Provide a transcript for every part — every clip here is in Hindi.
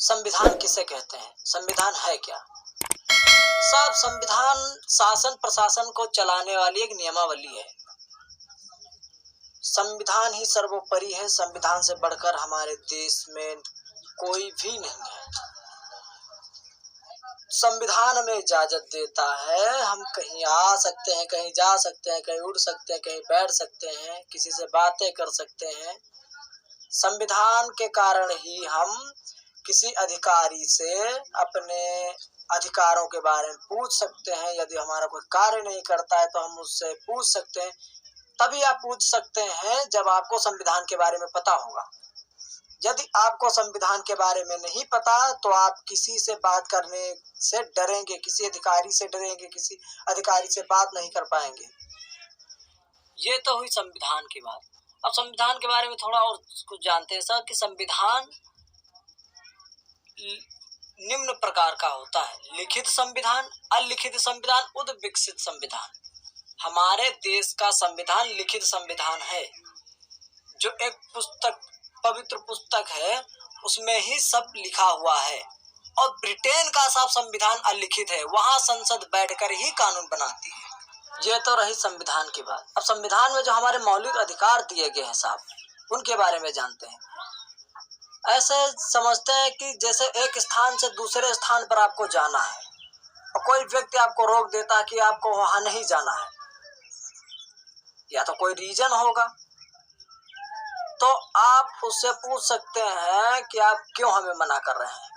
संविधान किसे कहते हैं? संविधान है क्या? साहब, संविधान शासन प्रशासन को चलाने वाली एक नियमावली है। संविधान ही सर्वोपरि है। संविधान से बढ़कर हमारे देश में कोई भी नहीं है। संविधान हमें इजाजत देता है, हम कहीं आ सकते हैं, कहीं जा सकते हैं, कहीं उड़ सकते हैं, कहीं बैठ सकते हैं, किसी से बातें कर सकते हैं। संविधान के कारण ही हम किसी अधिकारी से अपने अधिकारों के बारे में पूछ सकते हैं। यदि हमारा कोई कार्य नहीं करता है तो हम उससे पूछ सकते हैं। तभी आप पूछ सकते हैं जब आपको संविधान के बारे में पता होगा। यदि आपको संविधान के बारे में नहीं पता तो आप किसी से बात करने से डरेंगे, किसी अधिकारी से डरेंगे, किसी अधिकारी से बात नहीं कर पाएंगे। ये तो हुई संविधान की बात। अब संविधान के बारे में थोड़ा और कुछ जानते हैं सर कि संविधान निम्न प्रकार का होता है: लिखित संविधान, अलिखित संविधान, उद्विग्नित संविधान। हमारे देश का संविधान लिखित संविधान है, जो एक पुस्तक, पवित्र पुस्तक है, उसमें ही सब लिखा हुआ है। और ब्रिटेन का साहब संविधान अलिखित है, वहां संसद बैठकर ही कानून बनाती है। ये तो रही संविधान की बात। अब संविधान में जो हमारे मौलिक अधिकार दिए गए हैं साहब, उनके बारे में जानते हैं। ऐसे समझते हैं कि जैसे एक स्थान से दूसरे स्थान पर आपको जाना है और कोई व्यक्ति आपको रोक देता है कि आपको वहां नहीं जाना है, या तो कोई रीजन होगा, तो आप उससे पूछ सकते हैं कि आप क्यों हमें मना कर रहे हैं।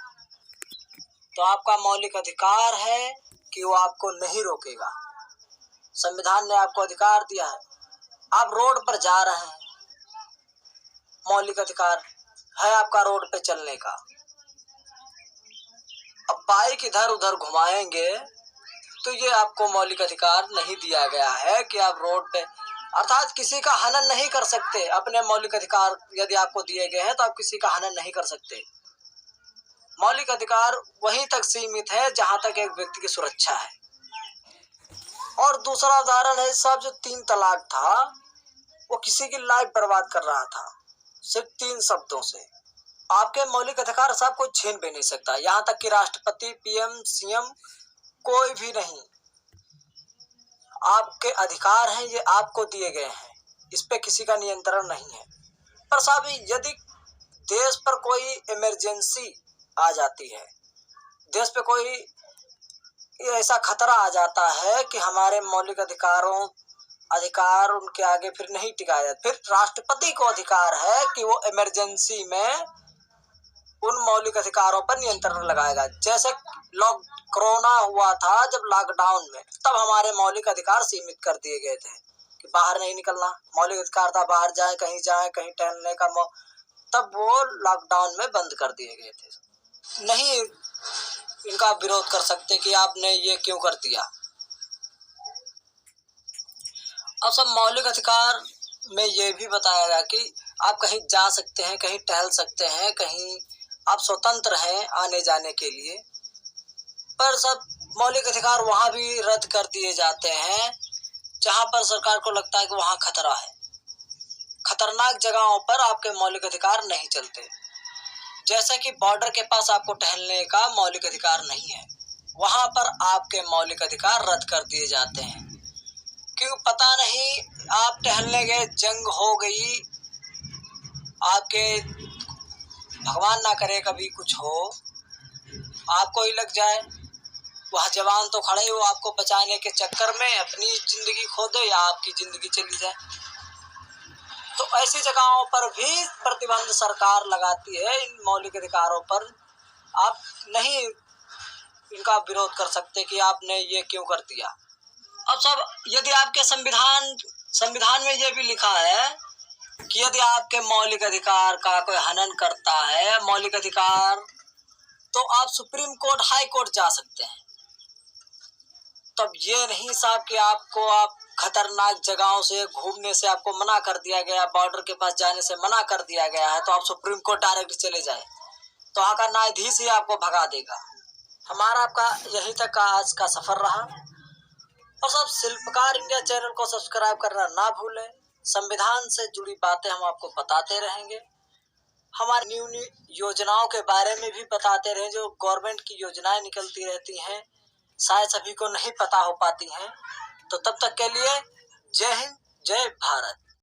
तो आपका मौलिक अधिकार है कि वो आपको नहीं रोकेगा। संविधान ने आपको अधिकार दिया है। आप रोड पर जा रहे हैं, मौलिक अधिकार है आपका रोड पे चलने का। अब बाइक इधर उधर घुमाएंगे तो ये आपको मौलिक अधिकार नहीं दिया गया है कि आप रोड पे, अर्थात किसी का हनन नहीं कर सकते। अपने मौलिक अधिकार यदि आपको दिए गए हैं तो आप किसी का हनन नहीं कर सकते। मौलिक अधिकार वहीं तक सीमित है जहां तक एक व्यक्ति की सुरक्षा है। और दूसरा उदाहरण है साहब, जो 3 तलाक था, वो किसी की लाइफ बर्बाद कर रहा था सिर्फ 3 शब्दों से। आपके मौलिक अधिकार साहब कोई छीन भी नहीं सकता, यहाँ तक कि राष्ट्रपति, पीएम, सीएम, कोई भी नहीं। आपके अधिकार हैं, ये आपको दिए गए हैं, इस पे किसी का नियंत्रण नहीं है। पर साहब, यदि देश पर कोई इमरजेंसी आ जाती है, देश पे कोई ऐसा खतरा आ जाता है कि हमारे मौलिक अधिकार उनके आगे फिर नहीं टिकाया जाता, फिर राष्ट्रपति को अधिकार है कि वो इमरजेंसी में उन मौलिक अधिकारों पर नियंत्रण लगाएगा। जैसे कोरोना हुआ था जब लॉकडाउन में, तब हमारे मौलिक अधिकार सीमित कर दिए गए थे कि बाहर नहीं निकलना, मौलिक अधिकार था बाहर जाए, कहीं टहलने का, तब वो लॉकडाउन में बंद कर दिए गए थे। नहीं इनका विरोध कर सकते कि आपने ये क्यों कर दिया। अब सब मौलिक अधिकार में ये भी बताया गया कि आप कहीं जा सकते हैं, कहीं टहल सकते हैं, कहीं आप स्वतंत्र हैं आने जाने के लिए। पर सब मौलिक अधिकार वहां भी रद्द कर दिए जाते हैं जहां पर सरकार को लगता है कि वहां खतरा है। खतरनाक जगहों पर आपके मौलिक अधिकार नहीं चलते। जैसे कि बॉर्डर के पास आपको टहलने का मौलिक अधिकार नहीं है, वहां पर आपके मौलिक अधिकार रद्द कर दिए जाते हैं। क्यों पता नहीं, आप टहलने गए, जंग हो गई, आपके भगवान ना करे कभी कुछ हो, आपको ही लग जाए, वह जवान तो खड़े हो आपको बचाने के चक्कर में अपनी जिंदगी खो दे या आपकी जिंदगी चली जाए। तो ऐसी जगहों पर भी प्रतिबंध सरकार लगाती है इन मौलिक अधिकारों पर। आप नहीं इनका विरोध कर सकते कि आपने ये क्यों कर दिया। अब सब, यदि आपके संविधान में ये भी लिखा है कि यदि आपके मौलिक अधिकार का कोई हनन करता है, मौलिक अधिकार, तो आप सुप्रीम कोर्ट, हाई कोर्ट जा सकते हैं। तब ये नहीं साहब कि आप खतरनाक जगहों से घूमने से आपको मना कर दिया गया, बॉर्डर के पास जाने से मना कर दिया गया है, तो आप सुप्रीम कोर्ट डायरेक्ट चले जाए, तो वहाँ का न्यायाधीश ही आपको भगा देगा। हमारा आपका यहीं तक का आज का सफर रहा। और सब शिल्पकार इंडिया चैनल को सब्सक्राइब करना ना भूलें। संविधान से जुड़ी बातें हम आपको बताते रहेंगे। हमारी न्यू न्यू योजनाओं के बारे में भी बताते रहें। जो गवर्नमेंट की योजनाएं निकलती रहती हैं, शायद सभी को नहीं पता हो पाती हैं। तो तब तक के लिए जय हिंद, जय भारत।